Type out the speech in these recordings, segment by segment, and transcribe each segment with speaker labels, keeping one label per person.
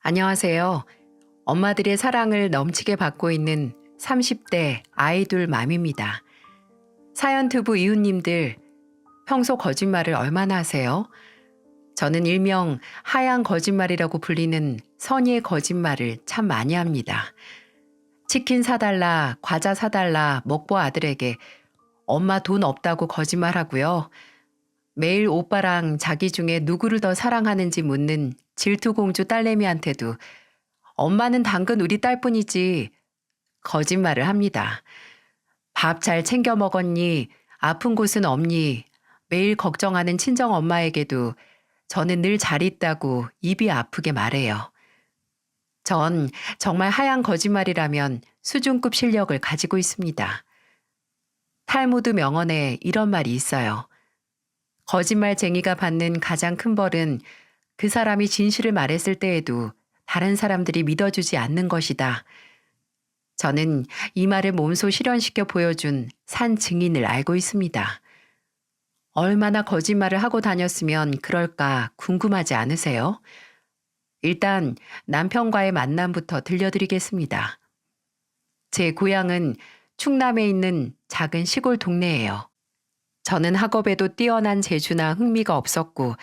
Speaker 1: 안녕하세요. 엄마들의 사랑을 넘치게 받고 있는 30대 아이돌 맘입니다. 사연투부 이웃님들, 평소 거짓말을 얼마나 하세요? 저는 일명 하얀 거짓말이라고 불리는 선의의 거짓말을 참 많이 합니다. 치킨 사달라, 과자 사달라, 먹보 아들에게 엄마 돈 없다고 거짓말하고요. 매일 오빠랑 자기 중에 누구를 더 사랑하는지 묻는 질투공주 딸내미한테도 엄마는 당근 우리 딸뿐이지 거짓말을 합니다. 밥 잘 챙겨 먹었니? 아픈 곳은 없니? 매일 걱정하는 친정 엄마에게도 저는 늘 잘 있다고 입이 아프게 말해요. 전 정말 하얀 거짓말이라면 수준급 실력을 가지고 있습니다. 탈무드 명언에 이런 말이 있어요. 거짓말쟁이가 받는 가장 큰 벌은 그 사람이 진실을 말했을 때에도 다른 사람들이 믿어주지 않는 것이다. 저는 이 말을 몸소 실현시켜 보여준 산 증인을 알고 있습니다. 얼마나 거짓말을 하고 다녔으면 그럴까 궁금하지 않으세요? 일단 남편과의 만남부터 들려드리겠습니다. 제 고향은 충남에 있는 작은 시골 동네예요. 저는 학업에도 뛰어난 재주나 흥미가 없었고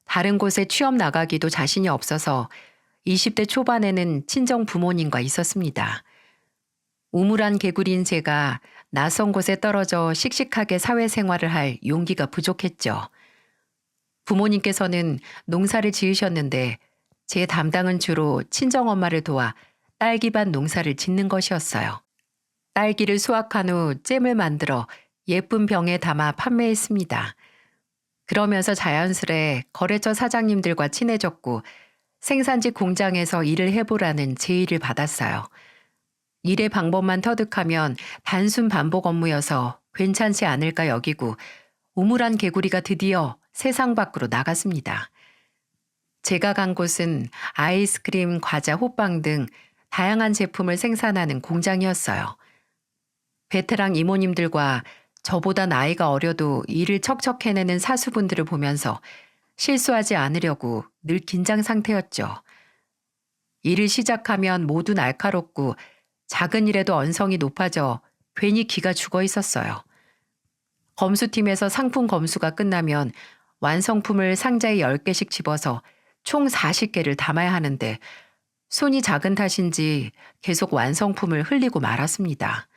Speaker 1: 다른 곳에 취업 나가기도 자신이 없어서 20대 초반에는 친정 부모님과 있었습니다. 우물안 개구리인 제가 낯선 곳에 떨어져 씩씩하게 사회생활을 할 용기가 부족했죠. 부모님께서는 농사를 지으셨는데 제 담당은 주로 친정엄마를 도와 딸기밭 농사를 짓는 것이었어요. 딸기를 수확한 후 잼을 만들어 예쁜 병에 담아 판매했습니다. 그러면서 자연스레 거래처 사장님들과 친해졌고 생산지 공장에서 일을 해보라는 제의를 받았어요. 일의 방법만 터득하면 단순 반복 업무여서 괜찮지 않을까 여기고 우물안 개구리가 드디어 세상 밖으로 나갔습니다. 제가 간 곳은 아이스크림, 과자, 호빵 등 다양한 제품을 생산하는 공장이었어요. 베테랑 이모님들과 저보다 나이가 어려도 일을 척척 해내는 사수분들을 보면서 실수하지 않으려고 늘 긴장 상태였죠. 일을 시작하면 모두 날카롭고 작은 일에도 언성이 높아져 괜히 기가 죽어 있었어요. 검수팀에서 상품 검수가 끝나면 완성품을 상자에 10개씩 집어서 총 40개를 담아야 하는데 손이 작은 탓인지 계속 완성품을 흘리고 말았습니다.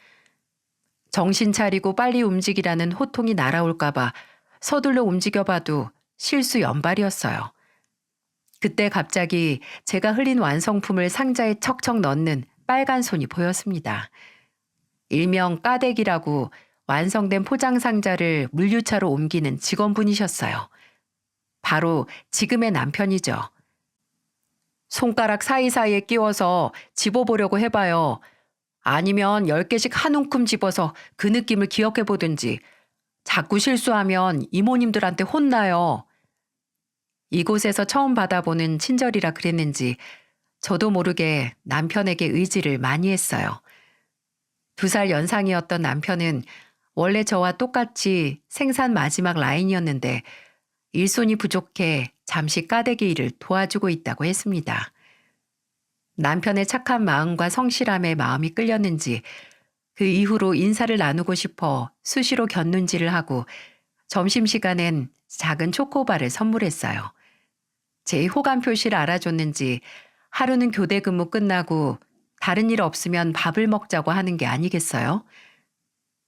Speaker 1: 정신 차리고 빨리 움직이라는 호통이 날아올까봐 서둘러 움직여봐도 실수 연발이었어요. 그때 갑자기 제가 흘린 완성품을 상자에 척척 넣는 빨간 손이 보였습니다. 일명 까대기라고 완성된 포장 상자를 물류차로 옮기는 직원분이셨어요. 바로 지금의 남편이죠. 손가락 사이사이에 끼워서 집어보려고 해봐요. 아니면 10개씩 한 움큼 집어서 그 느낌을 기억해 보든지. 자꾸 실수하면 이모님들한테 혼나요. 이곳에서 처음 받아보는 친절이라 그랬는지 저도 모르게 남편에게 의지를 많이 했어요. 2살 연상이었던 남편은 원래 저와 똑같이 생산 마지막 라인이었는데 일손이 부족해 잠시 까대기 일을 도와주고 있다고 했습니다. 남편의 착한 마음과 성실함에 마음이 끌렸는지 그 이후로 인사를 나누고 싶어 수시로 곁눈질을 하고 점심시간엔 작은 초코바를 선물했어요. 제 호감 표시를 알아줬는지 하루는 교대 근무 끝나고 다른 일 없으면 밥을 먹자고 하는 게 아니겠어요?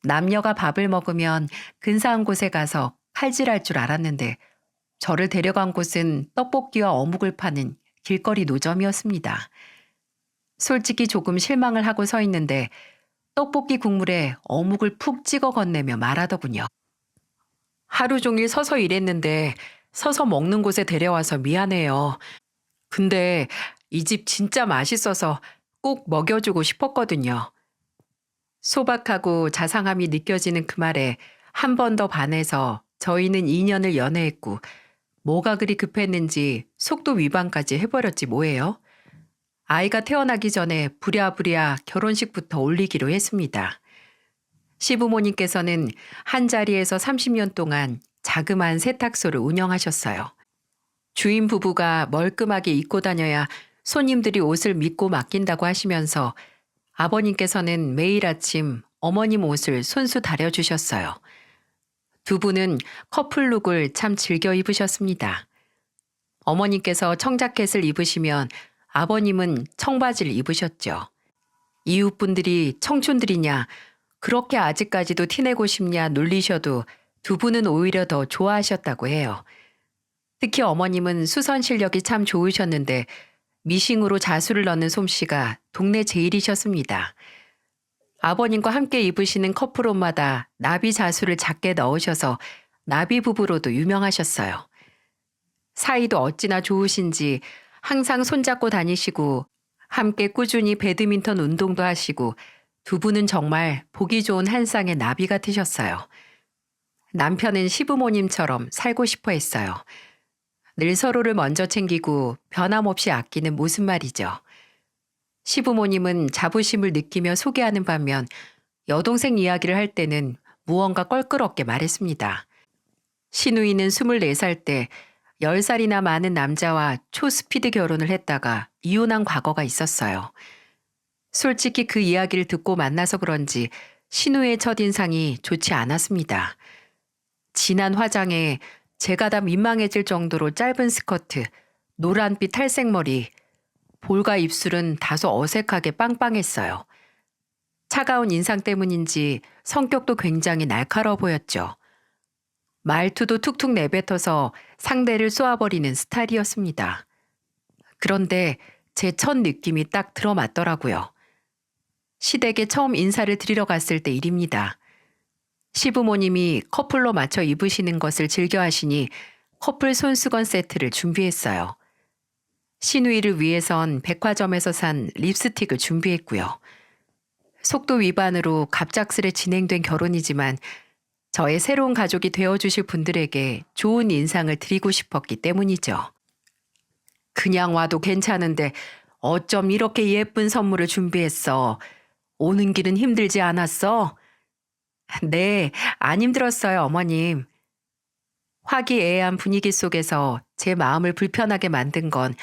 Speaker 1: 남녀가 밥을 먹으면 근사한 곳에 가서 칼질할 줄 알았는데 저를 데려간 곳은 떡볶이와 어묵을 파는 길거리 노점이었습니다. 솔직히 조금 실망을 하고 서 있는데 떡볶이 국물에 어묵을 푹 찍어 건네며 말하더군요. 하루 종일 서서 일했는데 서서 먹는 곳에 데려와서 미안해요. 근데 이 집 진짜 맛있어서 꼭 먹여주고 싶었거든요. 소박하고 자상함이 느껴지는 그 말에 한 번 더 반해서 저희는 2년을 연애했고 뭐가 그리 급했는지 속도 위반까지 해버렸지 뭐예요. 아이가 태어나기 전에 부랴부랴 결혼식부터 올리기로 했습니다. 시부모님께서는 한 자리에서 30년 동안 자그마한 세탁소를 운영하셨어요. 주인 부부가 멀끔하게 입고 다녀야 손님들이 옷을 믿고 맡긴다고 하시면서 아버님께서는 매일 아침 어머님 옷을 손수 다려주셨어요. 두 분은 커플룩을 참 즐겨 입으셨습니다. 어머님께서 청자켓을 입으시면 아버님은 청바지를 입으셨죠. 이웃분들이 청춘들이냐, 그렇게 아직까지도 티내고 싶냐 놀리셔도 두 분은 오히려 더 좋아하셨다고 해요. 특히 어머님은 수선 실력이 참 좋으셨는데 미싱으로 자수를 넣는 솜씨가 동네 제일이셨습니다. 아버님과 함께 입으시는 커플옷마다 나비 자수를 작게 넣으셔서 나비 부부로도 유명하셨어요. 사이도 어찌나 좋으신지 항상 손잡고 다니시고 함께 꾸준히 배드민턴 운동도 하시고 두 분은 정말 보기 좋은 한 쌍의 나비 같으셨어요. 남편은 시부모님처럼 살고 싶어 했어요. 늘 서로를 먼저 챙기고 변함없이 아끼는 모습 말이죠. 시부모님은 자부심을 느끼며 소개하는 반면 여동생 이야기를 할 때는 무언가 껄끄럽게 말했습니다. 시누이는 24살 때 10살이나 많은 남자와 초스피드 결혼을 했다가 이혼한 과거가 있었어요. 솔직히 그 이야기를 듣고 만나서 그런지 시누이의 첫인상이 좋지 않았습니다. 진한 화장에 제가 다 민망해질 정도로 짧은 스커트, 노란빛 탈색머리, 볼과 입술은 다소 어색하게 빵빵했어요. 차가운 인상 때문인지 성격도 굉장히 날카로워 보였죠. 말투도 툭툭 내뱉어서 상대를 쏘아버리는 스타일이었습니다. 그런데 제 첫 느낌이 딱 들어맞더라고요. 시댁에 처음 인사를 드리러 갔을 때 일입니다. 시부모님이 커플로 맞춰 입으시는 것을 즐겨 하시니 커플 손수건 세트를 준비했어요. 시누이를 위해선 백화점에서 산 립스틱을 준비했고요. 속도 위반으로 갑작스레 진행된 결혼이지만 저의 새로운 가족이 되어주실 분들에게 좋은 인상을 드리고 싶었기 때문이죠. 그냥 와도 괜찮은데 어쩜 이렇게 예쁜 선물을 준비했어? 오는 길은 힘들지 않았어? 네, 안 힘들었어요, 어머님. 화기애애한 분위기 속에서 제 마음을 불편하게 만든 건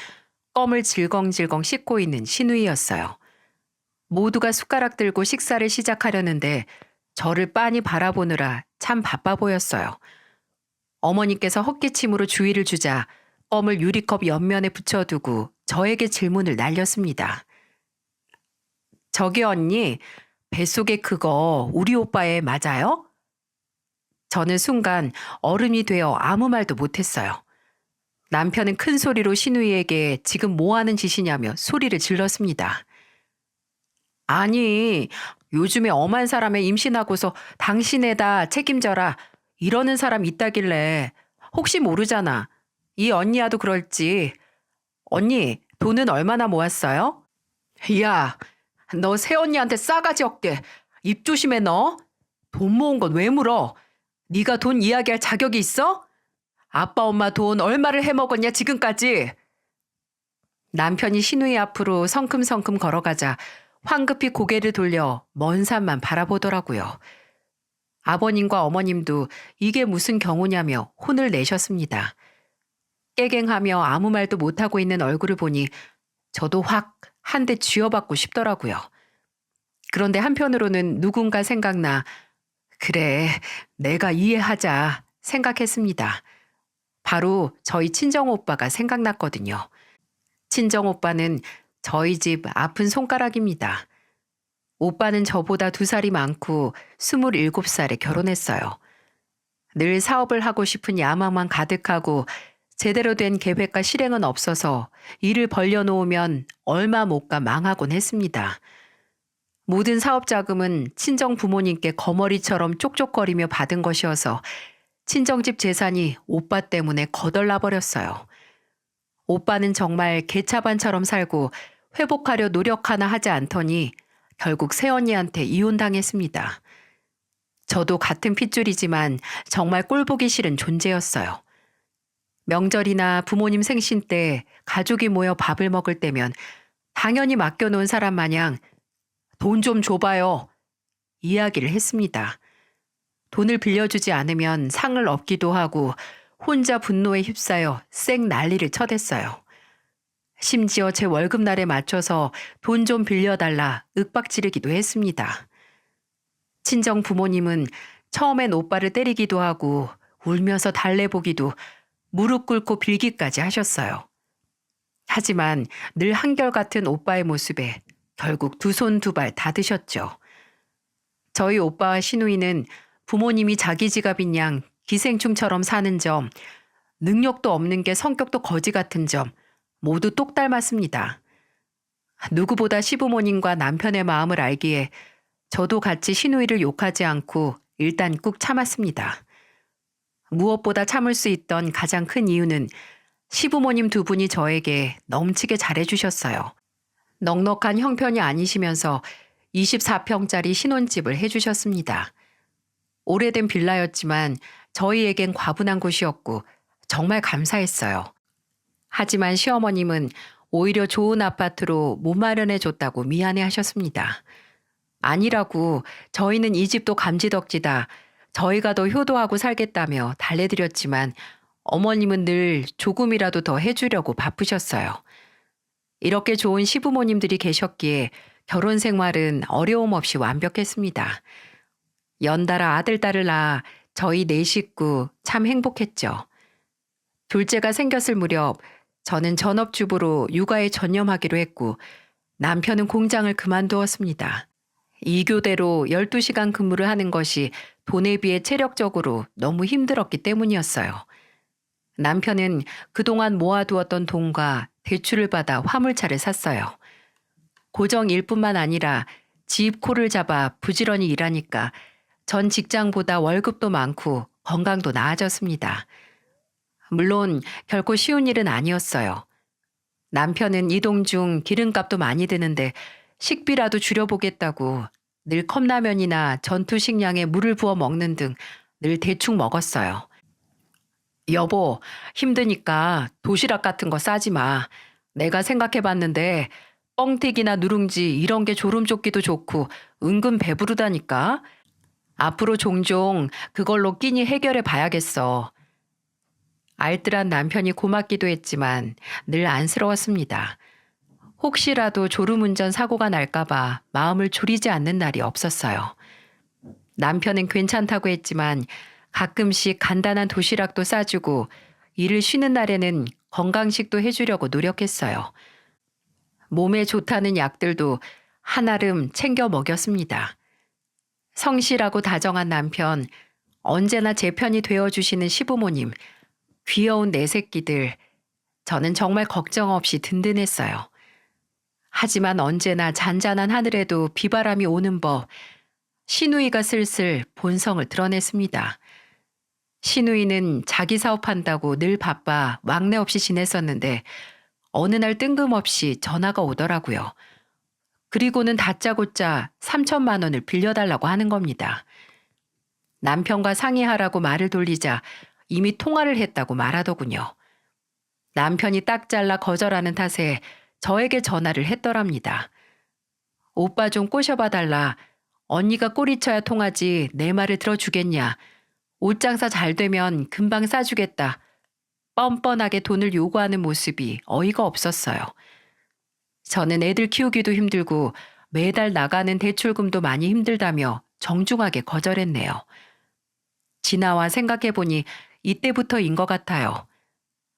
Speaker 1: 껌을 질겅질겅 씹고 있는 시누이였어요. 모두가 숟가락 들고 식사를 시작하려는데 저를 빤히 바라보느라 참 바빠 보였어요. 어머니께서 헛기침으로 주의를 주자 껌을 유리컵 옆면에 붙여두고 저에게 질문을 날렸습니다. 저기 언니, 뱃속에 그거 우리 오빠의 맞아요? 저는 순간 얼음이 되어 아무 말도 못했어요. 남편은 큰 소리로 시누이에게 지금 뭐 하는 짓이냐며 소리를 질렀습니다. 아니, 요즘에 엄한 사람의 임신하고서 당신에다 책임져라 이러는 사람 있다길래 혹시 모르잖아. 이 언니야도 그럴지. 언니, 돈은 얼마나 모았어요? 야, 너 새언니한테 싸가지 없게 입 조심해 너. 돈 모은 건 왜 물어? 네가 돈 이야기할 자격이 있어? 아빠 엄마 돈 얼마를 해먹었냐 지금까지. 남편이 시누이 앞으로 성큼성큼 걸어가자 황급히 고개를 돌려 먼 산만 바라보더라고요. 아버님과 어머님도 이게 무슨 경우냐며 혼을 내셨습니다. 깨갱하며 아무 말도 못하고 있는 얼굴을 보니 저도 확 한 대 쥐어받고 싶더라고요. 그런데 한편으로는 누군가 생각나 그래, 내가 이해하자 생각했습니다. 바로 저희 친정오빠가 생각났거든요. 친정오빠는 저희 집 아픈 손가락입니다. 오빠는 저보다 2살이 많고 27살에 결혼했어요. 늘 사업을 하고 싶은 야망만 가득하고 제대로 된 계획과 실행은 없어서 일을 벌려놓으면 얼마 못 가 망하곤 했습니다. 모든 사업 자금은 친정 부모님께 거머리처럼 쪽쪽거리며 받은 것이어서 친정집 재산이 오빠 때문에 거덜나 버렸어요. 오빠는 정말 개차반처럼 살고 회복하려 노력 하나 하지 않더니 결국 새언니한테 이혼당했습니다. 저도 같은 핏줄이지만 정말 꼴보기 싫은 존재였어요. 명절이나 부모님 생신 때 가족이 모여 밥을 먹을 때면 당연히 맡겨놓은 사람 마냥 돈 좀 줘봐요 이야기를 했습니다. 돈을 빌려주지 않으면 상을 얻기도 하고 혼자 분노에 휩싸여 쌩 난리를 쳐댔어요. 심지어 제 월급날에 맞춰서 돈 좀 빌려달라 윽박지르기도 했습니다. 친정 부모님은 처음엔 오빠를 때리기도 하고 울면서 달래보기도 무릎 꿇고 빌기까지 하셨어요. 하지만 늘 한결같은 오빠의 모습에 결국 두 손 두 발 다 드셨죠. 저희 오빠와 시누이는 부모님이 자기 지갑인 양 기생충처럼 사는 점, 능력도 없는 게 성격도 거지 같은 점 모두 똑 닮았습니다. 누구보다 시부모님과 남편의 마음을 알기에 저도 같이 시누이를 욕하지 않고 일단 꾹 참았습니다. 무엇보다 참을 수 있던 가장 큰 이유는 시부모님 두 분이 저에게 넘치게 잘해주셨어요. 넉넉한 형편이 아니시면서 24평짜리 신혼집을 해주셨습니다. 오래된 빌라였지만 저희에겐 과분한 곳이었고 정말 감사했어요. 하지만 시어머님은 오히려 좋은 아파트로 못 마련해 줬다고 미안해 하셨습니다. 아니라고 저희는 이 집도 감지덕지다. 저희가 더 효도하고 살겠다며 달래드렸지만 어머님은 늘 조금이라도 더 해주려고 바쁘셨어요. 이렇게 좋은 시부모님들이 계셨기에 결혼 생활은 어려움 없이 완벽했습니다. 연달아 아들, 딸을 낳아 저희 네 식구 참 행복했죠. 둘째가 생겼을 무렵 저는 전업주부로 육아에 전념하기로 했고 남편은 공장을 그만두었습니다. 이 교대로 12시간 근무를 하는 것이 돈에 비해 체력적으로 너무 힘들었기 때문이었어요. 남편은 그동안 모아두었던 돈과 대출을 받아 화물차를 샀어요. 고정 일뿐만 아니라 집 코를 잡아 부지런히 일하니까 전 직장보다 월급도 많고 건강도 나아졌습니다. 물론 결코 쉬운 일은 아니었어요. 남편은 이동 중 기름값도 많이 드는데 식비라도 줄여보겠다고 늘 컵라면이나 전투식량에 물을 부어 먹는 등 늘 대충 먹었어요. 여보, 힘드니까 도시락 같은 거 싸지 마. 내가 생각해봤는데 뻥튀기나 누룽지 이런 게 졸음쫓기도 좋고 은근 배부르다니까. 앞으로 종종 그걸로 끼니 해결해 봐야겠어. 알뜰한 남편이 고맙기도 했지만 늘 안쓰러웠습니다. 혹시라도 졸음운전 사고가 날까봐 마음을 졸이지 않는 날이 없었어요. 남편은 괜찮다고 했지만 가끔씩 간단한 도시락도 싸주고 일을 쉬는 날에는 건강식도 해주려고 노력했어요. 몸에 좋다는 약들도 한아름 챙겨 먹였습니다. 성실하고 다정한 남편, 언제나 제 편이 되어주시는 시부모님, 귀여운 내 새끼들, 저는 정말 걱정 없이 든든했어요. 하지만 언제나 잔잔한 하늘에도 비바람이 오는 법, 시누이가 슬슬 본성을 드러냈습니다. 시누이는 자기 사업한다고 늘 바빠 왕래 없이 지냈었는데 어느 날 뜬금없이 전화가 오더라고요. 그리고는 다짜고짜 3천만 원을 빌려달라고 하는 겁니다. 남편과 상의하라고 말을 돌리자 이미 통화를 했다고 말하더군요. 남편이 딱 잘라 거절하는 탓에 저에게 전화를 했더랍니다. 오빠 좀 꼬셔봐 달라. 언니가 꼬리쳐야 통하지 내 말을 들어주겠냐. 옷장사 잘 되면 금방 싸주겠다. 뻔뻔하게 돈을 요구하는 모습이 어이가 없었어요. 저는 애들 키우기도 힘들고 매달 나가는 대출금도 많이 힘들다며 정중하게 거절했네요. 지나와 생각해보니 이때부터인 것 같아요.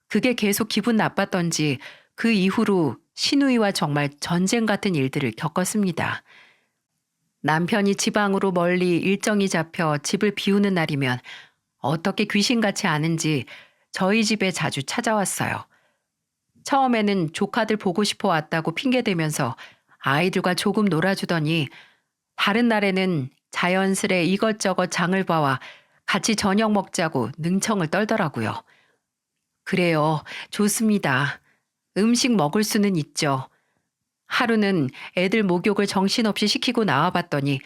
Speaker 1: 그게 계속 기분 나빴던지 그 이후로 시누이와 정말 전쟁 같은 일들을 겪었습니다. 남편이 지방으로 멀리 일정이 잡혀 집을 비우는 날이면 어떻게 귀신같이 아는지 저희 집에 자주 찾아왔어요. 처음에는 조카들 보고 싶어 왔다고 핑계대면서 아이들과 조금 놀아주더니 다른 날에는 자연스레 이것저것 장을 봐와 같이 저녁 먹자고 능청을 떨더라고요. 그래요. 좋습니다. 음식 먹을 수는 있죠. 하루는 애들 목욕을 정신없이 시키고 나와봤더니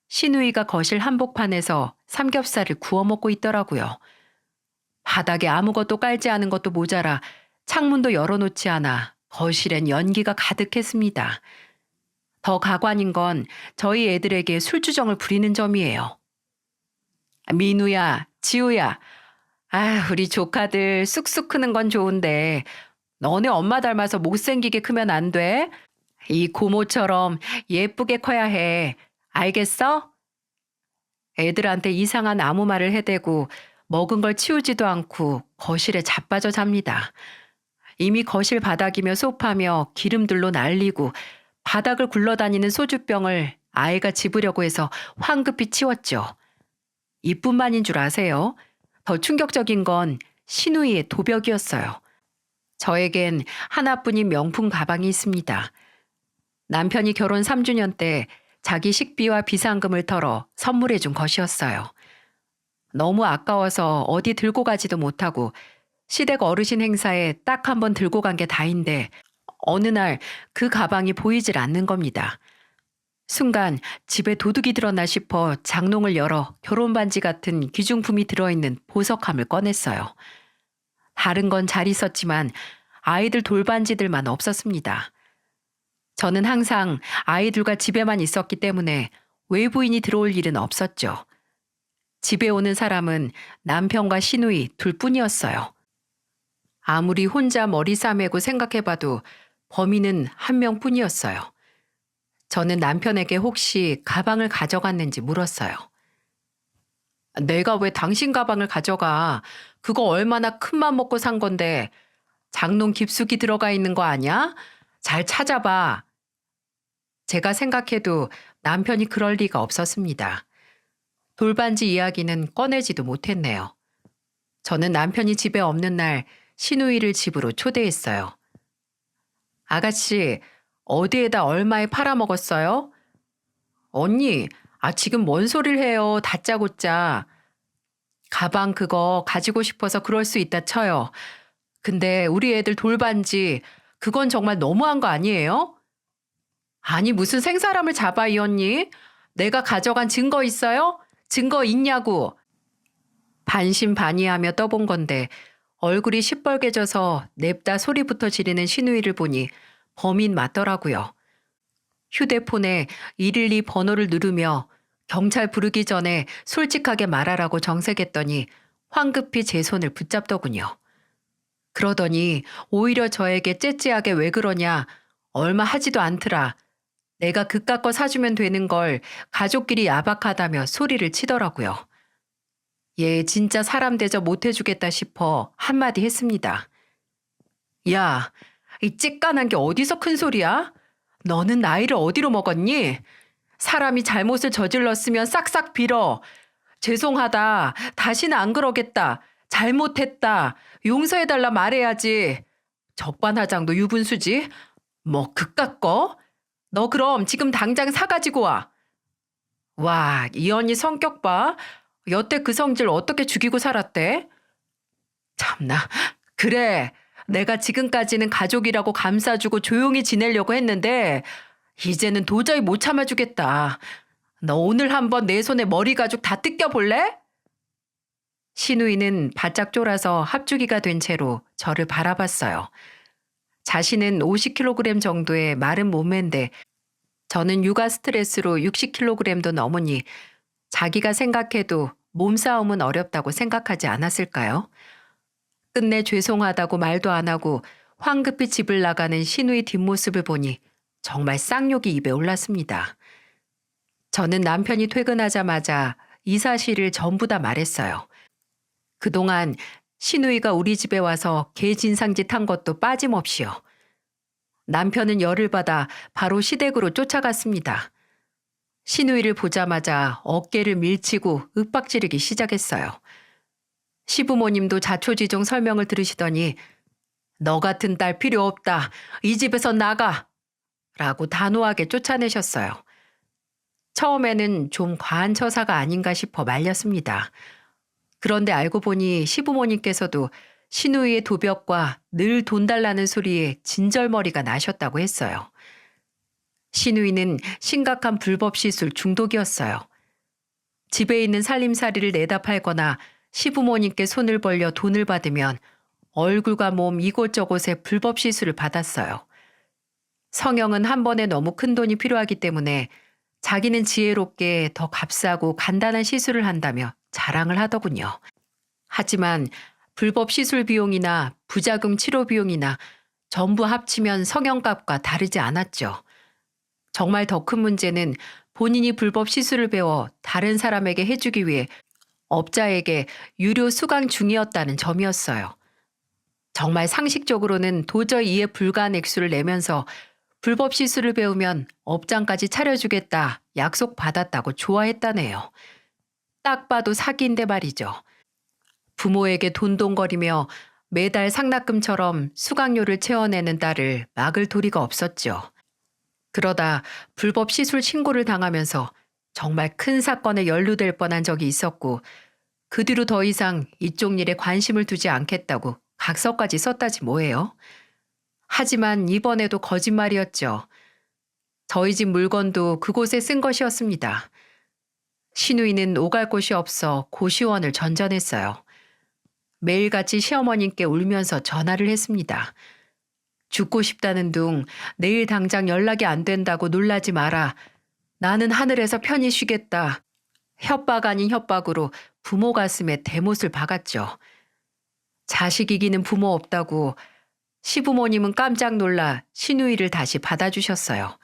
Speaker 1: 시누이가 거실 한복판에서 삼겹살을 구워 먹고 있더라고요. 바닥에 아무것도 깔지 않은 것도 모자라 창문도 열어놓지 않아 거실엔 연기가 가득했습니다. 더 가관인 건 저희 애들에게 술주정을 부리는 점이에요. 민우야, 지우야, 우리 조카들 쑥쑥 크는 건 좋은데 너네 엄마 닮아서 못생기게 크면 안 돼. 이 고모처럼 예쁘게 커야 해. 알겠어? 애들한테 이상한 아무 말을 해대고 먹은 걸 치우지도 않고 거실에 자빠져 잡니다. 이미 거실 바닥이며 소파며 기름들로 날리고 바닥을 굴러다니는 소주병을 아이가 집으려고 해서 황급히 치웠죠. 이뿐만인 줄 아세요? 더 충격적인 건 시누이의 도벽이었어요. 저에겐 하나뿐인 명품 가방이 있습니다. 남편이 결혼 3주년 때 자기 식비와 비상금을 털어 선물해 준 것이었어요. 너무 아까워서 어디 들고 가지도 못하고 시댁 어르신 행사에 딱 한 번 들고 간 게 다인데 어느 날 그 가방이 보이질 않는 겁니다. 순간 집에 도둑이 들었나 싶어 장롱을 열어 결혼 반지 같은 귀중품이 들어있는 보석함을 꺼냈어요. 다른 건 잘 있었지만 아이들 돌반지들만 없었습니다. 저는 항상 아이들과 집에만 있었기 때문에 외부인이 들어올 일은 없었죠. 집에 오는 사람은 남편과 시누이 둘뿐이었어요. 아무리 혼자 머리 싸매고 생각해봐도 범인은 한 명뿐이었어요. 저는 남편에게 혹시 가방을 가져갔는지 물었어요. 내가 왜 당신 가방을 가져가? 그거 얼마나 큰맘 먹고 산 건데 장롱 깊숙이 들어가 있는 거 아니야? 잘 찾아봐. 제가 생각해도 남편이 그럴 리가 없었습니다. 돌반지 이야기는 꺼내지도 못했네요. 저는 남편이 집에 없는 날 시누이를 집으로 초대했어요. 아가씨, 어디에다 얼마에 팔아먹었어요? 언니, 지금 뭔 소리를 해요. 다짜고짜. 가방 그거 가지고 싶어서 그럴 수 있다 쳐요. 근데 우리 애들 돌반지, 그건 정말 너무한 거 아니에요? 아니, 무슨 생사람을 잡아, 이 언니? 내가 가져간 증거 있어요? 증거 있냐고. 반신반의하며 떠본 건데 얼굴이 시뻘개져서 냅다 소리부터 지르는 시누이를 보니 범인 맞더라고요. 휴대폰에 112 번호를 누르며 경찰 부르기 전에 솔직하게 말하라고 정색했더니 황급히 제 손을 붙잡더군요. 그러더니 오히려 저에게 째째하게 왜 그러냐, 얼마 하지도 않더라, 내가 그깟 거 사주면 되는 걸 가족끼리 야박하다며 소리를 치더라고요. 얘 진짜 사람 대접 못해주겠다 싶어 한마디 했습니다. 야, 이 찌깐한 게 어디서 큰 소리야? 너는 나이를 어디로 먹었니? 사람이 잘못을 저질렀으면 싹싹 빌어. 죄송하다. 다시는 안 그러겠다. 잘못했다. 용서해달라 말해야지. 적반하장도 유분수지. 뭐 그깟 거? 너 그럼 지금 당장 사가지고 와. 와, 이 언니 성격 봐. 여태 그 성질 어떻게 죽이고 살았대? 참나. 그래. 내가 지금까지는 가족이라고 감싸주고 조용히 지내려고 했는데 이제는 도저히 못 참아주겠다. 너 오늘 한번 내 손에 머리 가죽 다 뜯겨볼래? 시누이는 바짝 쫄아서 합주기가 된 채로 저를 바라봤어요. 자신은 50kg 정도의 마른 몸매인데 저는 육아 스트레스로 60kg도 넘으니 자기가 생각해도 몸싸움은 어렵다고 생각하지 않았을까요? 끝내 죄송하다고 말도 안 하고 황급히 집을 나가는 시누이 뒷모습을 보니 정말 쌍욕이 입에 올랐습니다. 저는 남편이 퇴근하자마자 이 사실을 전부 다 말했어요. 그동안 시누이가 우리 집에 와서 개진상짓 한 것도 빠짐없이요. 남편은 열을 받아 바로 시댁으로 쫓아갔습니다. 시누이를 보자마자 어깨를 밀치고 윽박지르기 시작했어요. 시부모님도 자초지종 설명을 들으시더니 너 같은 딸 필요 없다. 이 집에서 나가. 라고 단호하게 쫓아내셨어요. 처음에는 좀 과한 처사가 아닌가 싶어 말렸습니다. 그런데 알고 보니 시부모님께서도 시누이의 도벽과 늘 돈 달라는 소리에 진절머리가 나셨다고 했어요. 시누이는 심각한 불법 시술 중독이었어요. 집에 있는 살림살이를 내다 팔거나 시부모님께 손을 벌려 돈을 받으면 얼굴과 몸 이곳저곳에 불법 시술을 받았어요. 성형은 한 번에 너무 큰 돈이 필요하기 때문에 자기는 지혜롭게 더 값싸고 간단한 시술을 한다며 자랑을 하더군요. 하지만 불법 시술 비용이나 부작용 치료 비용이나 전부 합치면 성형값과 다르지 않았죠. 정말 더 큰 문제는 본인이 불법 시술을 배워 다른 사람에게 해주기 위해 업자에게 유료 수강 중이었다는 점이었어요. 정말 상식적으로는 도저히 이해 불가한 액수를 내면서 불법 시술을 배우면 업장까지 차려주겠다 약속받았다고 좋아했다네요. 딱 봐도 사기인데 말이죠. 부모에게 돈돈거리며 매달 상납금처럼 수강료를 채워내는 딸을 막을 도리가 없었죠. 그러다 불법 시술 신고를 당하면서 정말 큰 사건에 연루될 뻔한 적이 있었고 그 뒤로 더 이상 이쪽 일에 관심을 두지 않겠다고 각서까지 썼다지 뭐예요. 하지만 이번에도 거짓말이었죠. 저희 집 물건도 그곳에 쓴 것이었습니다. 시누이는 오갈 곳이 없어 고시원을 전전했어요. 매일같이 시어머님께 울면서 전화를 했습니다. 죽고 싶다는 둥 내일 당장 연락이 안 된다고 놀라지 마라. 나는 하늘에서 편히 쉬겠다. 협박 아닌 협박으로 부모 가슴에 대못을 박았죠. 자식 이기는 부모 없다고 시부모님은 깜짝 놀라 시누이를 다시 받아주셨어요.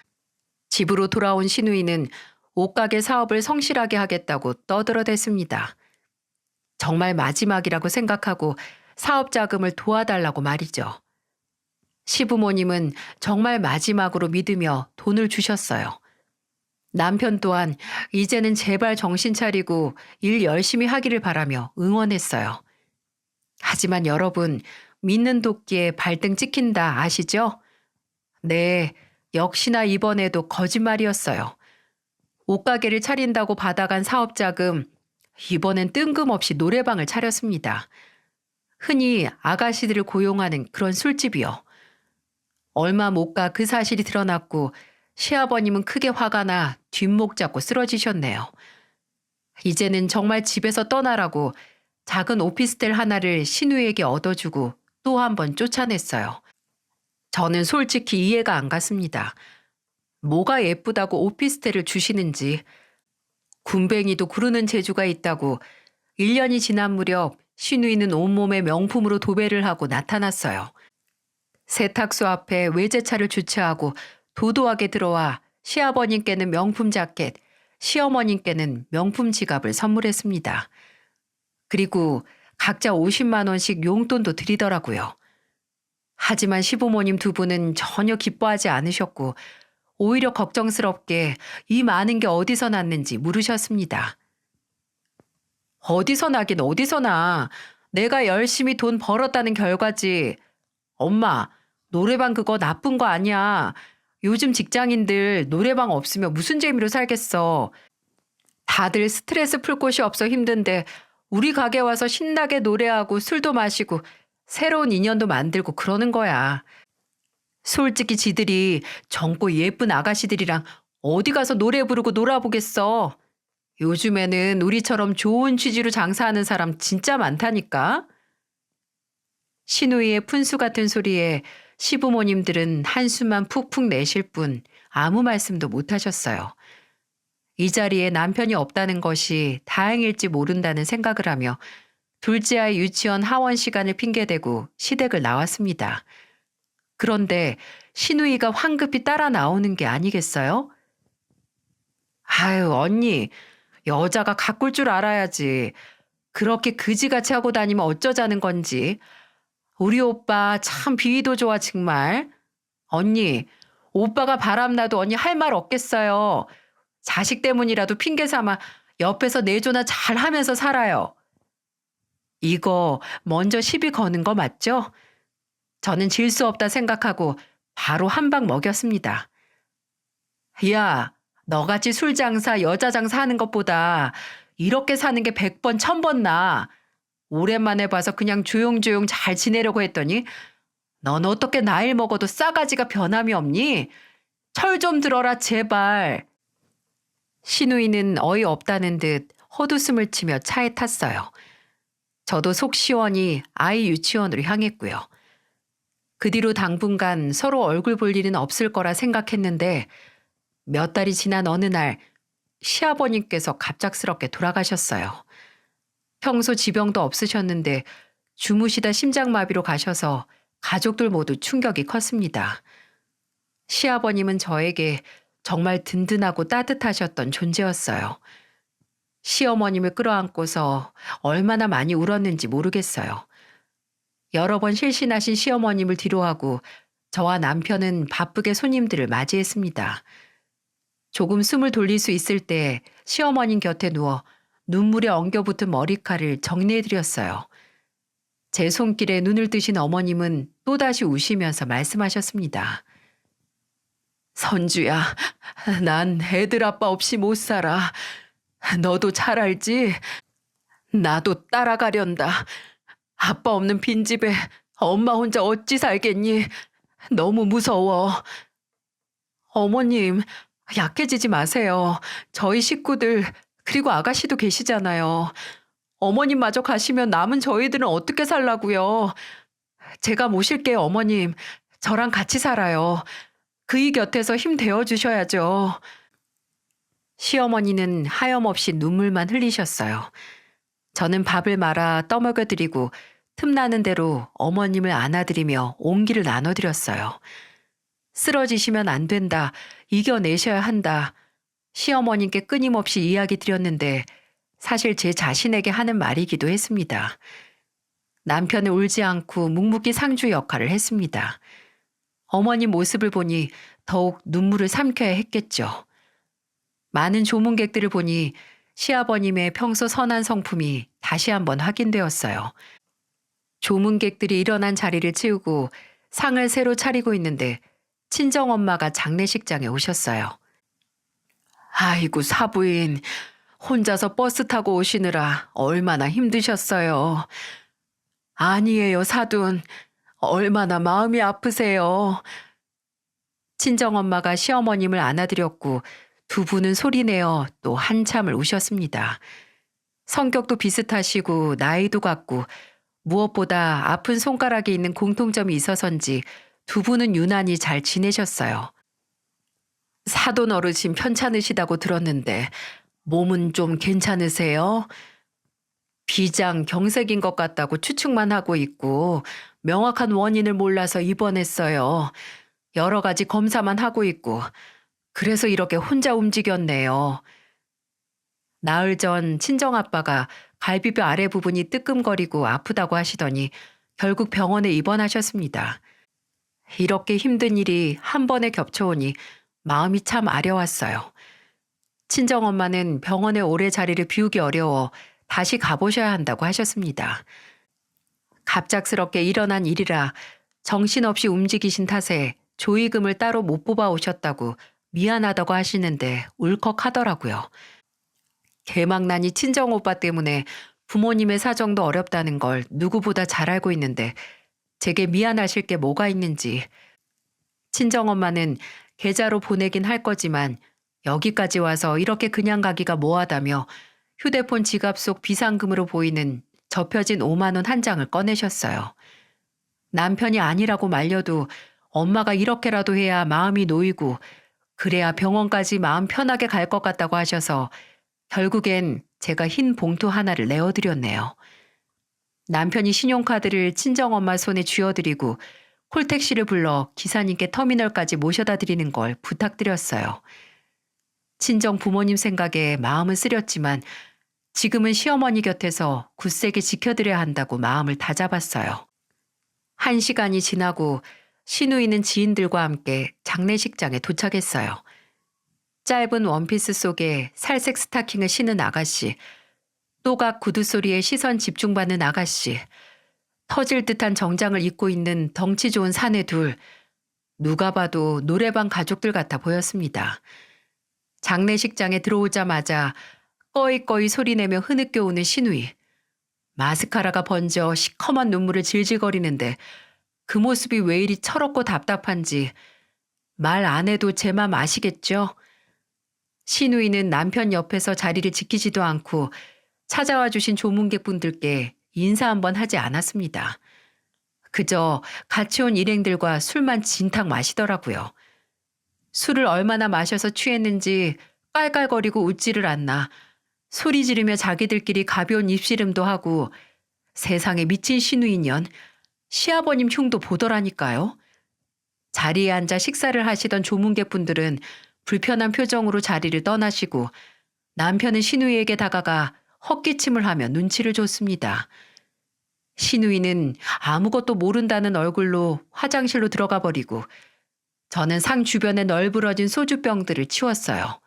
Speaker 1: 집으로 돌아온 시누이는 옷가게 사업을 성실하게 하겠다고 떠들어댔습니다. 정말 마지막이라고 생각하고 사업 자금을 도와달라고 말이죠. 시부모님은 정말 마지막으로 믿으며 돈을 주셨어요. 남편 또한 이제는 제발 정신 차리고 일 열심히 하기를 바라며 응원했어요. 하지만 여러분, 믿는 도끼에 발등 찍힌다 아시죠? 네, 역시나 이번에도 거짓말이었어요. 옷가게를 차린다고 받아간 사업자금, 이번엔 뜬금없이 노래방을 차렸습니다. 흔히 아가씨들을 고용하는 그런 술집이요. 얼마 못 가 그 사실이 드러났고 시아버님은 크게 화가 나 뒷목 잡고 쓰러지셨네요. 이제는 정말 집에서 떠나라고 작은 오피스텔 하나를 시누이에게 얻어주고 또 한 번 쫓아냈어요. 저는 솔직히 이해가 안 갔습니다. 뭐가 예쁘다고 오피스텔을 주시는지. 군뱅이도 구르는 재주가 있다고 1년이 지난 무렵 시누이는 온몸에 명품으로 도배를 하고 나타났어요. 세탁소 앞에 외제차를 주차하고 도도하게 들어와 시아버님께는 명품 자켓, 시어머님께는 명품 지갑을 선물했습니다. 그리고 각자 50만 원씩 용돈도 드리더라고요. 하지만 시부모님 두 분은 전혀 기뻐하지 않으셨고 오히려 걱정스럽게 이 많은 게 어디서 났는지 물으셨습니다. 어디서 나긴 어디서 나. 내가 열심히 돈 벌었다는 결과지. 엄마, 노래방 그거 나쁜 거 아니야. 요즘 직장인들 노래방 없으면 무슨 재미로 살겠어. 다들 스트레스 풀 곳이 없어 힘든데 우리 가게 와서 신나게 노래하고 술도 마시고 새로운 인연도 만들고 그러는 거야. 솔직히 지들이 젊고 예쁜 아가씨들이랑 어디 가서 노래 부르고 놀아보겠어. 요즘에는 우리처럼 좋은 취지로 장사하는 사람 진짜 많다니까. 시누이의 푼수 같은 소리에 시부모님들은 한숨만 푹푹 내실 뿐 아무 말씀도 못 하셨어요. 이 자리에 남편이 없다는 것이 다행일지 모른다는 생각을 하며 둘째 아이 유치원 하원 시간을 핑계대고 시댁을 나왔습니다. 그런데 시누이가 황급히 따라 나오는 게 아니겠어요? 아유, 언니, 여자가 가꿀 줄 알아야지. 그렇게 그지같이 하고 다니면 어쩌자는 건지. 우리 오빠 참 비위도 좋아 정말. 언니, 오빠가 바람나도 언니 할 말 없겠어요. 자식 때문이라도 핑계 삼아 옆에서 내조나 잘 하면서 살아요. 이거 먼저 시비 거는 거 맞죠? 저는 질 수 없다 생각하고 바로 한 방 먹였습니다. 야, 너같이 술 장사, 여자 장사 하는 것보다 이렇게 사는 게 100번, 1000번 나아. 오랜만에 봐서 그냥 조용조용 잘 지내려고 했더니 넌 어떻게 나이를 먹어도 싸가지가 변함이 없니? 철 좀 들어라 제발. 시누이는 어이없다는 듯 헛웃음을 치며 차에 탔어요. 저도 속 시원히 아이 유치원으로 향했고요. 그 뒤로 당분간 서로 얼굴 볼 일은 없을 거라 생각했는데 몇 달이 지난 어느 날 시아버님께서 갑작스럽게 돌아가셨어요. 평소 지병도 없으셨는데 주무시다 심장마비로 가셔서 가족들 모두 충격이 컸습니다. 시아버님은 저에게 정말 든든하고 따뜻하셨던 존재였어요. 시어머님을 끌어안고서 얼마나 많이 울었는지 모르겠어요. 여러 번 실신하신 시어머님을 뒤로하고 저와 남편은 바쁘게 손님들을 맞이했습니다. 조금 숨을 돌릴 수 있을 때 시어머님 곁에 누워 눈물에 엉겨붙은 머리칼을 정리해드렸어요. 제 손길에 눈을 뜨신 어머님은 또다시 우시면서 말씀하셨습니다. 선주야, 난 애들 아빠 없이 못 살아. 너도 잘 알지? 나도 따라가련다. 아빠 없는 빈집에 엄마 혼자 어찌 살겠니? 너무 무서워. 어머님, 약해지지 마세요. 저희 식구들, 그리고 아가씨도 계시잖아요. 어머님마저 가시면 남은 저희들은 어떻게 살라고요? 제가 모실게요, 어머님. 저랑 같이 살아요. 그이 곁에서 힘 되어 주셔야죠. 시어머니는 하염없이 눈물만 흘리셨어요. 저는 밥을 말아 떠먹여 드리고 틈나는 대로 어머님을 안아드리며 온기를 나눠드렸어요. 쓰러지시면 안 된다. 이겨내셔야 한다. 시어머님께 끊임없이 이야기 드렸는데 사실 제 자신에게 하는 말이기도 했습니다. 남편은 울지 않고 묵묵히 상주 역할을 했습니다. 어머님 모습을 보니 더욱 눈물을 삼켜야 했겠죠. 많은 조문객들을 보니 시아버님의 평소 선한 성품이 다시 한번 확인되었어요. 조문객들이 일어난 자리를 치우고 상을 새로 차리고 있는데 친정엄마가 장례식장에 오셨어요. 아이고 사부인, 혼자서 버스 타고 오시느라 얼마나 힘드셨어요. 아니에요 사돈, 얼마나 마음이 아프세요. 친정엄마가 시어머님을 안아드렸고 두 분은 소리내어 또 한참을 우셨습니다. 성격도 비슷하시고 나이도 같고 무엇보다 아픈 손가락에 있는 공통점이 있어서인지 두 분은 유난히 잘 지내셨어요. 사돈 어르신 편찮으시다고 들었는데 몸은 좀 괜찮으세요? 비장 경색인 것 같다고 추측만 하고 있고 명확한 원인을 몰라서 입원했어요. 여러 가지 검사만 하고 있고 그래서 이렇게 혼자 움직였네요. 나흘 전 친정아빠가 갈비뼈 아래 부분이 뜨끔거리고 아프다고 하시더니 결국 병원에 입원하셨습니다. 이렇게 힘든 일이 한 번에 겹쳐오니 마음이 참 아려왔어요. 친정엄마는 병원에 오래 자리를 비우기 어려워 다시 가보셔야 한다고 하셨습니다. 갑작스럽게 일어난 일이라 정신없이 움직이신 탓에 조의금을 따로 못 뽑아 오셨다고 미안하다고 하시는데 울컥하더라고요. 개막난이 친정오빠 때문에 부모님의 사정도 어렵다는 걸 누구보다 잘 알고 있는데 제게 미안하실 게 뭐가 있는지. 친정엄마는 계좌로 보내긴 할 거지만 여기까지 와서 이렇게 그냥 가기가 뭐하다며 휴대폰 지갑 속 비상금으로 보이는 접혀진 5만 원 한 장을 꺼내셨어요. 남편이 아니라고 말려도 엄마가 이렇게라도 해야 마음이 놓이고 그래야 병원까지 마음 편하게 갈 것 같다고 하셔서 결국엔 제가 흰 봉투 하나를 내어드렸네요. 남편이 신용카드를 친정엄마 손에 쥐어드리고 콜택시를 불러 기사님께 터미널까지 모셔다 드리는 걸 부탁드렸어요. 친정 부모님 생각에 마음은 쓰렸지만 지금은 시어머니 곁에서 굳세게 지켜드려야 한다고 마음을 다잡았어요. 1시간이 지나고 시누이는 지인들과 함께 장례식장에 도착했어요. 짧은 원피스 속에 살색 스타킹을 신은 아가씨, 또각 구두 소리에 시선 집중받는 아가씨, 터질 듯한 정장을 입고 있는 덩치 좋은 사내 둘, 누가 봐도 노래방 가족들 같아 보였습니다. 장례식장에 들어오자마자 꺼이꺼이 소리내며 흐느껴 오는 시누이. 마스카라가 번져 시커먼 눈물을 질질거리는데 그 모습이 왜 이리 철없고 답답한지 말 안 해도 제 맘 아시겠죠? 시누이는 남편 옆에서 자리를 지키지도 않고 찾아와 주신 조문객분들께 인사 한번 하지 않았습니다. 그저 같이 온 일행들과 술만 진탕 마시더라고요. 술을 얼마나 마셔서 취했는지 깔깔거리고 웃지를 않나 소리 지르며 자기들끼리 가벼운 입씨름도 하고 세상에 미친 시누이년 시아버님 흉도 보더라니까요. 자리에 앉아 식사를 하시던 조문객분들은 불편한 표정으로 자리를 떠나시고 남편은 신우이에게 다가가 헛기침을 하며 눈치를 줬습니다. 신우이는 아무것도 모른다는 얼굴로 화장실로 들어가 버리고 저는 상 주변에 널브러진 소주병들을 치웠어요.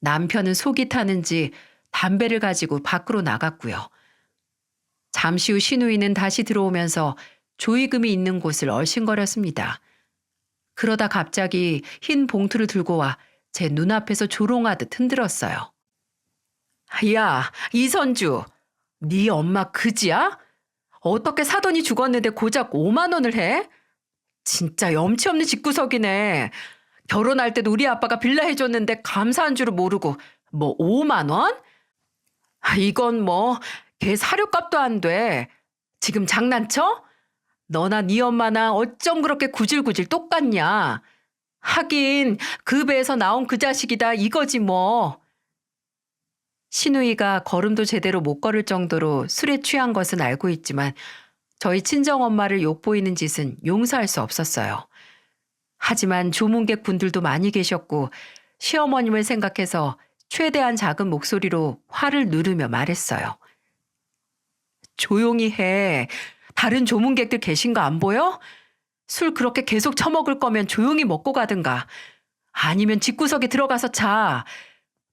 Speaker 1: 남편은 속이 타는지 담배를 가지고 밖으로 나갔고요. 잠시 후 신우이는 다시 들어오면서 조이금이 있는 곳을 얼씬거렸습니다. 그러다 갑자기 흰 봉투를 들고 와 제 눈앞에서 조롱하듯 흔들었어요. 야, 이선주, 네 엄마 그지야? 어떻게 사돈이 죽었는데 고작 5만 원을 해? 진짜 염치 없는 집구석이네. 결혼할 때도 우리 아빠가 빌라 해줬는데 감사한 줄을 모르고 뭐 5만 원? 이건 뭐 걔 사료값도 안 돼. 지금 장난쳐? 너나 네 엄마나 어쩜 그렇게 구질구질 똑같냐? 하긴 그 배에서 나온 그 자식이다 이거지 뭐. 신우이가 걸음도 제대로 못 걸을 정도로 술에 취한 것은 알고 있지만 저희 친정엄마를 욕보이는 짓은 용서할 수 없었어요. 하지만 조문객 분들도 많이 계셨고 시어머님을 생각해서 최대한 작은 목소리로 화를 누르며 말했어요. 조용히 해. 다른 조문객들 계신 거 안 보여? 술 그렇게 계속 처먹을 거면 조용히 먹고 가든가. 아니면 집구석에 들어가서 자.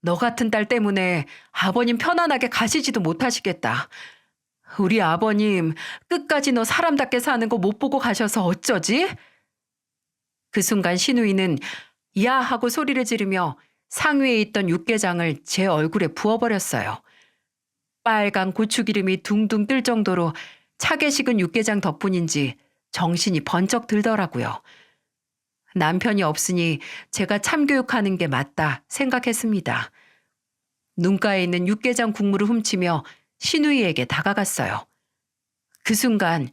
Speaker 1: 너 같은 딸 때문에 아버님 편안하게 가시지도 못하시겠다. 우리 아버님 끝까지 너 사람답게 사는 거 못 보고 가셔서 어쩌지? 그 순간 신우이는 야 하고 소리를 지르며 상위에 있던 육개장을 제 얼굴에 부어버렸어요. 빨간 고추기름이 둥둥 뜰 정도로 차게 식은 육개장 덕분인지 정신이 번쩍 들더라고요. 남편이 없으니 제가 참교육하는 게 맞다 생각했습니다. 눈가에 있는 육개장 국물을 훔치며 신우이에게 다가갔어요. 그 순간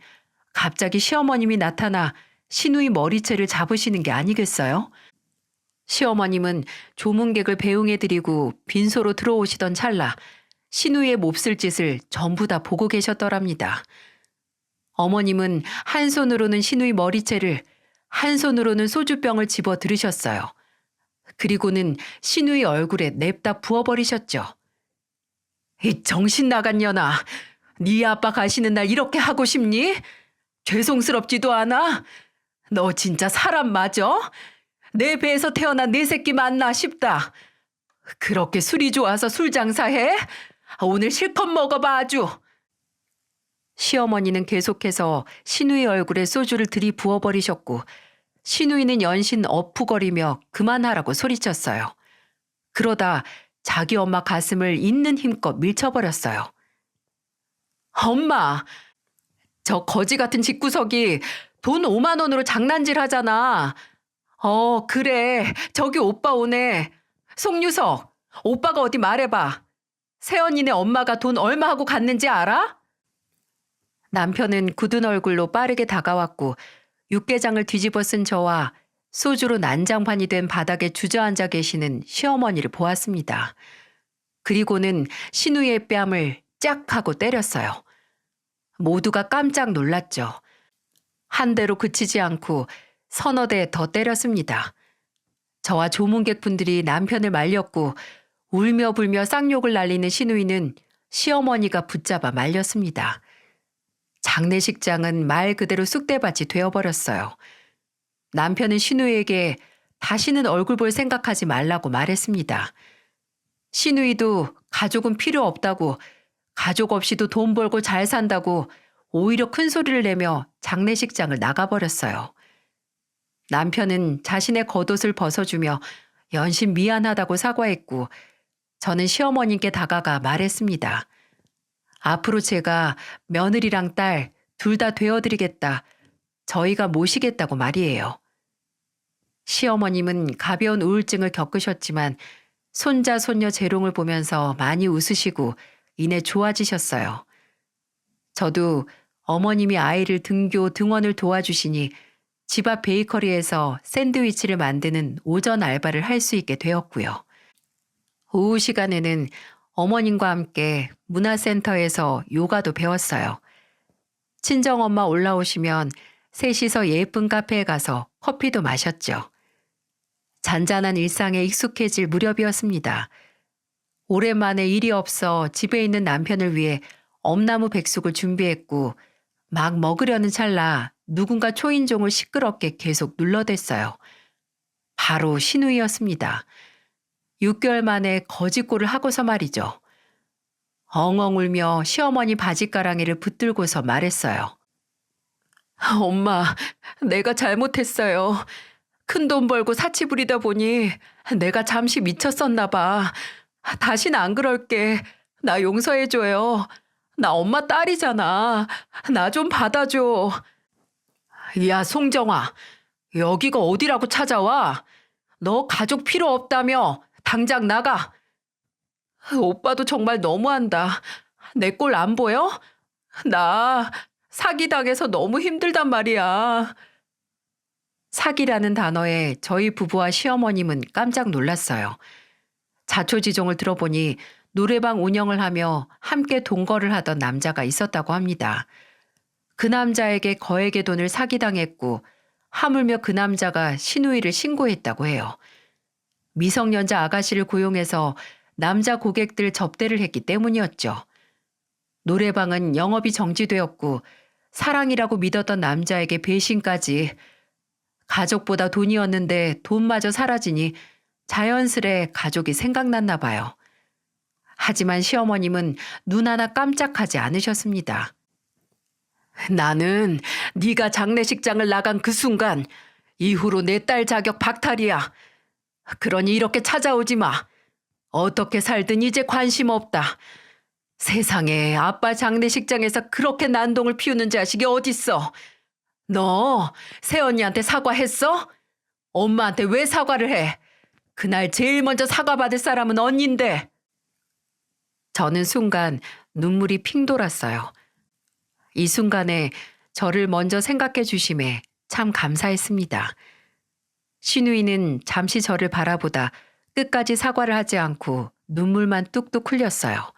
Speaker 1: 갑자기 시어머님이 나타나 신우이 머리채를 잡으시는 게 아니겠어요? 시어머님은 조문객을 배웅해드리고 빈소로 들어오시던 찰나 신우이의 몹쓸 짓을 전부 다 보고 계셨더랍니다. 어머님은 한 손으로는 신우이 머리채를 한 손으로는 소주병을 집어 들으셨어요. 그리고는 신우이 얼굴에 냅다 부어버리셨죠. 이 정신 나간 년아, 네 아빠 가시는 날 이렇게 하고 싶니? 죄송스럽지도 않아? 너 진짜 사람 맞아? 내 배에서 태어난 내 새끼 맞나 싶다. 그렇게 술이 좋아서 술 장사해? 오늘 실컷 먹어봐 아주. 시어머니는 계속해서 신우이 얼굴에 소주를 들이부어버리셨고 신우이는 연신 어푸거리며 그만하라고 소리쳤어요. 그러다 자기 엄마 가슴을 있는 힘껏 밀쳐버렸어요. 엄마, 저 거지 같은 집구석이 돈 5만 원으로 장난질 하잖아. 그래. 저기 오빠 오네. 송유석, 오빠가 어디 말해봐. 세연이네 엄마가 돈 얼마 하고 갔는지 알아? 남편은 굳은 얼굴로 빠르게 다가왔고 육개장을 뒤집어 쓴 저와 소주로 난장판이 된 바닥에 주저앉아 계시는 시어머니를 보았습니다. 그리고는 신우의 뺨을 짝 하고 때렸어요. 모두가 깜짝 놀랐죠. 한 대로 그치지 않고 서너 대 더 때렸습니다. 저와 조문객분들이 남편을 말렸고 울며 불며 쌍욕을 날리는 신우이는 시어머니가 붙잡아 말렸습니다. 장례식장은 말 그대로 쑥대밭이 되어버렸어요. 남편은 신우이에게 다시는 얼굴 볼 생각하지 말라고 말했습니다. 신우이도 가족은 필요 없다고, 가족 없이도 돈 벌고 잘 산다고 오히려 큰 소리를 내며 장례식장을 나가버렸어요. 남편은 자신의 겉옷을 벗어주며 연신 미안하다고 사과했고 저는 시어머님께 다가가 말했습니다. 앞으로 제가 며느리랑 딸 둘 다 되어드리겠다. 저희가 모시겠다고 말이에요. 시어머님은 가벼운 우울증을 겪으셨지만 손자 손녀 재롱을 보면서 많이 웃으시고 이내 좋아지셨어요. 저도 어머님이 아이를 등교 등원을 도와주시니 집 앞 베이커리에서 샌드위치를 만드는 오전 알바를 할 수 있게 되었고요. 오후 시간에는 어머님과 함께 문화센터에서 요가도 배웠어요. 친정엄마 올라오시면 셋이서 예쁜 카페에 가서 커피도 마셨죠. 잔잔한 일상에 익숙해질 무렵이었습니다. 오랜만에 일이 없어 집에 있는 남편을 위해 엄나무 백숙을 준비했고 막 먹으려는 찰나 누군가 초인종을 시끄럽게 계속 눌러댔어요. 바로 신우이였습니다. 6개월 만에 거짓골을 하고서 말이죠. 엉엉 울며 시어머니 바짓가랑이를 붙들고서 말했어요. 엄마, 내가 잘못했어요. 큰돈 벌고 사치 부리다 보니 내가 잠시 미쳤었나 봐. 다신 안 그럴게. 나 용서해줘요. 나 엄마 딸이잖아. 나 좀 받아줘. 야, 송정아. 여기가 어디라고 찾아와? 너 가족 필요 없다며. 당장 나가. 오빠도 정말 너무한다. 내 꼴 안 보여? 나 사기당해서 너무 힘들단 말이야. 사기라는 단어에 저희 부부와 시어머님은 깜짝 놀랐어요. 자초지종을 들어보니 노래방 운영을 하며 함께 동거를 하던 남자가 있었다고 합니다. 그 남자에게 거액의 돈을 사기당했고 하물며 그 남자가 신우이를 신고했다고 해요. 미성년자 아가씨를 고용해서 남자 고객들 접대를 했기 때문이었죠. 노래방은 영업이 정지되었고 사랑이라고 믿었던 남자에게 배신까지. 가족보다 돈이었는데 돈마저 사라지니 자연스레 가족이 생각났나 봐요. 하지만 시어머님은 눈 하나 깜짝하지 않으셨습니다. 나는 네가 장례식장을 나간 그 순간 이후로 내 딸 자격 박탈이야. 그러니 이렇게 찾아오지 마. 어떻게 살든 이제 관심 없다. 세상에 아빠 장례식장에서 그렇게 난동을 피우는 자식이 어딨어. 너 새언니한테 사과했어? 엄마한테 왜 사과를 해? 그날 제일 먼저 사과받을 사람은 언니인데. 저는 순간 눈물이 핑 돌았어요. 이 순간에 저를 먼저 생각해 주심에 참 감사했습니다. 신우이는 잠시 저를 바라보다 끝까지 사과를 하지 않고 눈물만 뚝뚝 흘렸어요.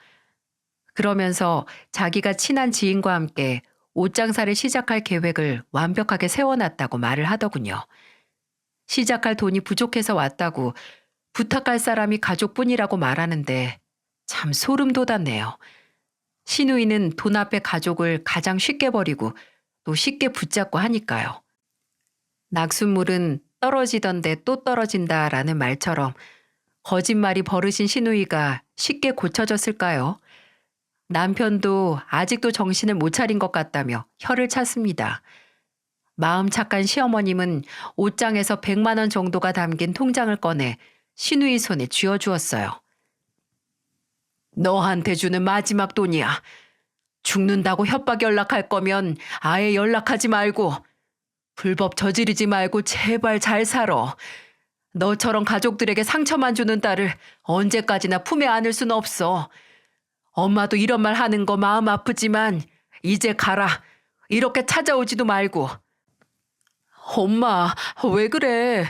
Speaker 1: 그러면서 자기가 친한 지인과 함께 옷장사를 시작할 계획을 완벽하게 세워놨다고 말을 하더군요. 시작할 돈이 부족해서 왔다고 부탁할 사람이 가족뿐이라고 말하는데 참 소름 돋았네요. 신우이는 돈 앞에 가족을 가장 쉽게 버리고 또 쉽게 붙잡고 하니까요. 낙숫물은 떨어지던데 또 떨어진다라는 말처럼 거짓말이 버릇인 신우이가 쉽게 고쳐졌을까요? 남편도 아직도 정신을 못 차린 것 같다며 혀를 찼습니다. 마음 착한 시어머님은 옷장에서 100만 원 정도가 담긴 통장을 꺼내 신우이 손에 쥐어주었어요. 너한테 주는 마지막 돈이야. 죽는다고 협박 연락할 거면 아예 연락하지 말고 불법 저지르지 말고 제발 잘 살아. 너처럼 가족들에게 상처만 주는 딸을 언제까지나 품에 안을 순 없어. 엄마도 이런 말 하는 거 마음 아프지만 이제 가라. 이렇게 찾아오지도 말고. 엄마, 왜 그래?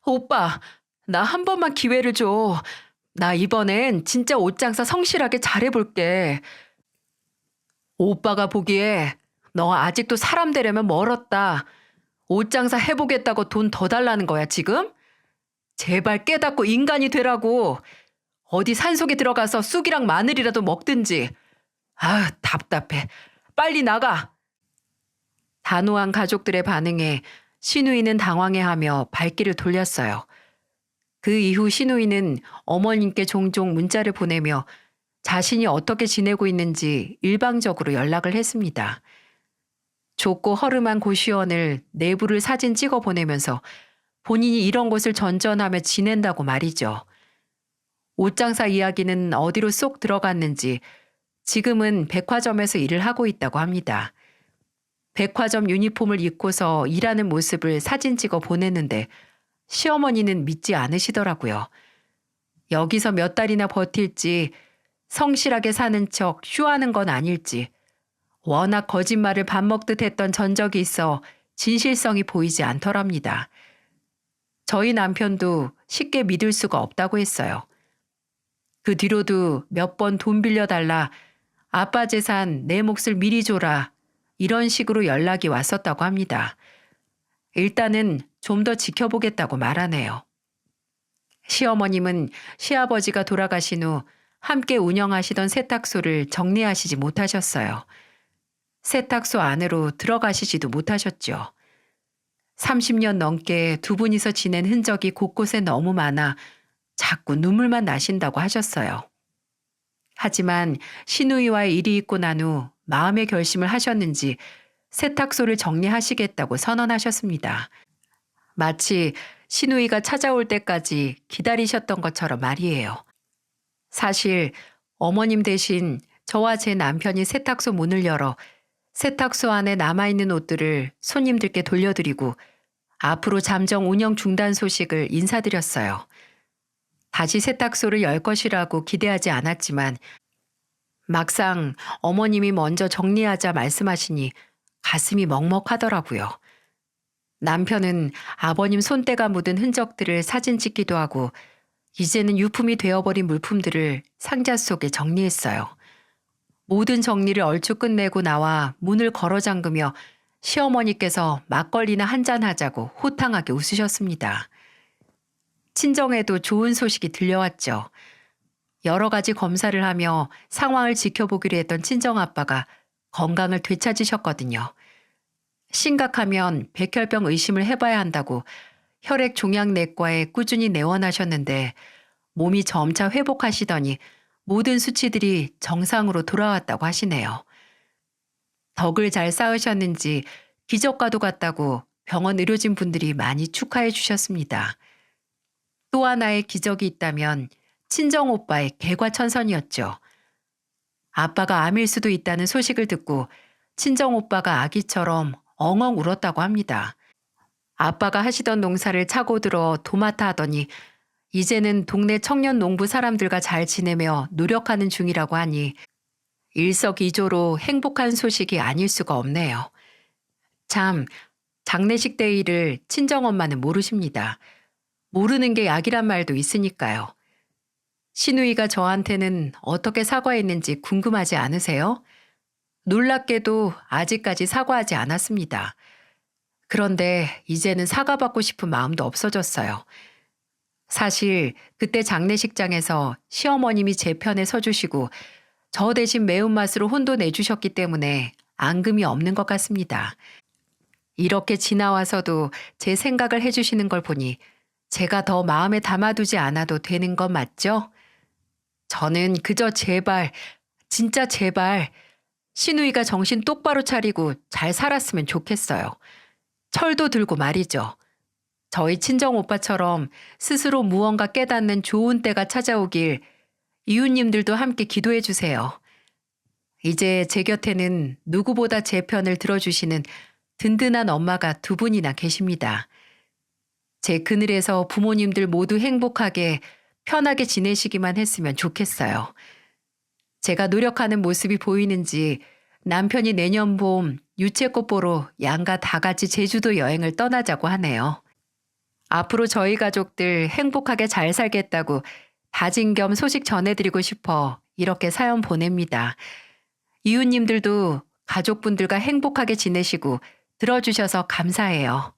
Speaker 1: 오빠, 나 한 번만 기회를 줘. 나 이번엔 진짜 옷장사 성실하게 잘해볼게. 오빠가 보기에 너 아직도 사람 되려면 멀었다. 옷장사 해보겠다고 돈 더 달라는 거야, 지금? 제발 깨닫고 인간이 되라고. 어디 산속에 들어가서 쑥이랑 마늘이라도 먹든지. 아, 답답해. 빨리 나가. 단호한 가족들의 반응에 신우이는 당황해하며 발길을 돌렸어요. 그 이후 신우이는 어머님께 종종 문자를 보내며 자신이 어떻게 지내고 있는지 일방적으로 연락을 했습니다. 좁고 허름한 고시원을 내부를 사진 찍어 보내면서 본인이 이런 곳을 전전하며 지낸다고 말이죠. 옷장사 이야기는 어디로 쏙 들어갔는지 지금은 백화점에서 일을 하고 있다고 합니다. 백화점 유니폼을 입고서 일하는 모습을 사진 찍어 보냈는데 시어머니는 믿지 않으시더라고요. 여기서 몇 달이나 버틸지 성실하게 사는 척 쇼하는 건 아닐지 워낙 거짓말을 밥 먹듯 했던 전적이 있어 진실성이 보이지 않더랍니다. 저희 남편도 쉽게 믿을 수가 없다고 했어요. 그 뒤로도 몇 번 돈 빌려달라, 아빠 재산 내 몫을 미리 줘라, 이런 식으로 연락이 왔었다고 합니다. 일단은 좀 더 지켜보겠다고 말하네요. 시어머님은 시아버지가 돌아가신 후 함께 운영하시던 세탁소를 정리하시지 못하셨어요. 세탁소 안으로 들어가시지도 못하셨죠. 30년 넘게 두 분이서 지낸 흔적이 곳곳에 너무 많아 자꾸 눈물만 나신다고 하셨어요. 하지만 시누이와의 일이 있고 난 후 마음의 결심을 하셨는지 세탁소를 정리하시겠다고 선언하셨습니다. 마치 시누이가 찾아올 때까지 기다리셨던 것처럼 말이에요. 사실 어머님 대신 저와 제 남편이 세탁소 문을 열어 세탁소 안에 남아있는 옷들을 손님들께 돌려드리고 앞으로 잠정 운영 중단 소식을 인사드렸어요. 다시 세탁소를 열 것이라고 기대하지 않았지만 막상 어머님이 먼저 정리하자 말씀하시니 가슴이 먹먹하더라고요. 남편은 아버님 손때가 묻은 흔적들을 사진 찍기도 하고 이제는 유품이 되어버린 물품들을 상자 속에 정리했어요. 모든 정리를 얼추 끝내고 나와 문을 걸어 잠그며 시어머니께서 막걸리나 한잔하자고 호탕하게 웃으셨습니다. 친정에도 좋은 소식이 들려왔죠. 여러 가지 검사를 하며 상황을 지켜보기로 했던 친정아빠가 건강을 되찾으셨거든요. 심각하면 백혈병 의심을 해봐야 한다고 혈액종양내과에 꾸준히 내원하셨는데 몸이 점차 회복하시더니 모든 수치들이 정상으로 돌아왔다고 하시네요. 덕을 잘 쌓으셨는지 기적과도 같다고 병원 의료진 분들이 많이 축하해 주셨습니다. 또 하나의 기적이 있다면 친정오빠의 개과천선이었죠. 아빠가 암일 수도 있다는 소식을 듣고 친정오빠가 아기처럼 엉엉 울었다고 합니다. 아빠가 하시던 농사를 차고 들어 도맡아 하더니 이제는 동네 청년 농부 사람들과 잘 지내며 노력하는 중이라고 하니 일석이조로 행복한 소식이 아닐 수가 없네요. 참, 장례식 때 일을 친정엄마는 모르십니다. 모르는 게 약이란 말도 있으니까요. 시누이가 저한테는 어떻게 사과했는지 궁금하지 않으세요? 놀랍게도 아직까지 사과하지 않았습니다. 그런데 이제는 사과받고 싶은 마음도 없어졌어요. 사실 그때 장례식장에서 시어머님이 제 편에 서주시고 저 대신 매운맛으로 혼도 내주셨기 때문에 앙금이 없는 것 같습니다. 이렇게 지나와서도 제 생각을 해주시는 걸 보니 제가 더 마음에 담아두지 않아도 되는 건 맞죠? 저는 그저 제발, 진짜 제발 시누이가 정신 똑바로 차리고 잘 살았으면 좋겠어요. 철도 들고 말이죠. 저희 친정오빠처럼 스스로 무언가 깨닫는 좋은 때가 찾아오길 이웃님들도 함께 기도해 주세요. 이제 제 곁에는 누구보다 제 편을 들어주시는 든든한 엄마가 두 분이나 계십니다. 제 그늘에서 부모님들 모두 행복하게 편하게 지내시기만 했으면 좋겠어요. 제가 노력하는 모습이 보이는지 남편이 내년 봄 유채꽃 보러 양가 다 같이 제주도 여행을 떠나자고 하네요. 앞으로 저희 가족들 행복하게 잘 살겠다고 다진 겸 소식 전해드리고 싶어 이렇게 사연 보냅니다. 이웃님들도 가족분들과 행복하게 지내시고 들어주셔서 감사해요.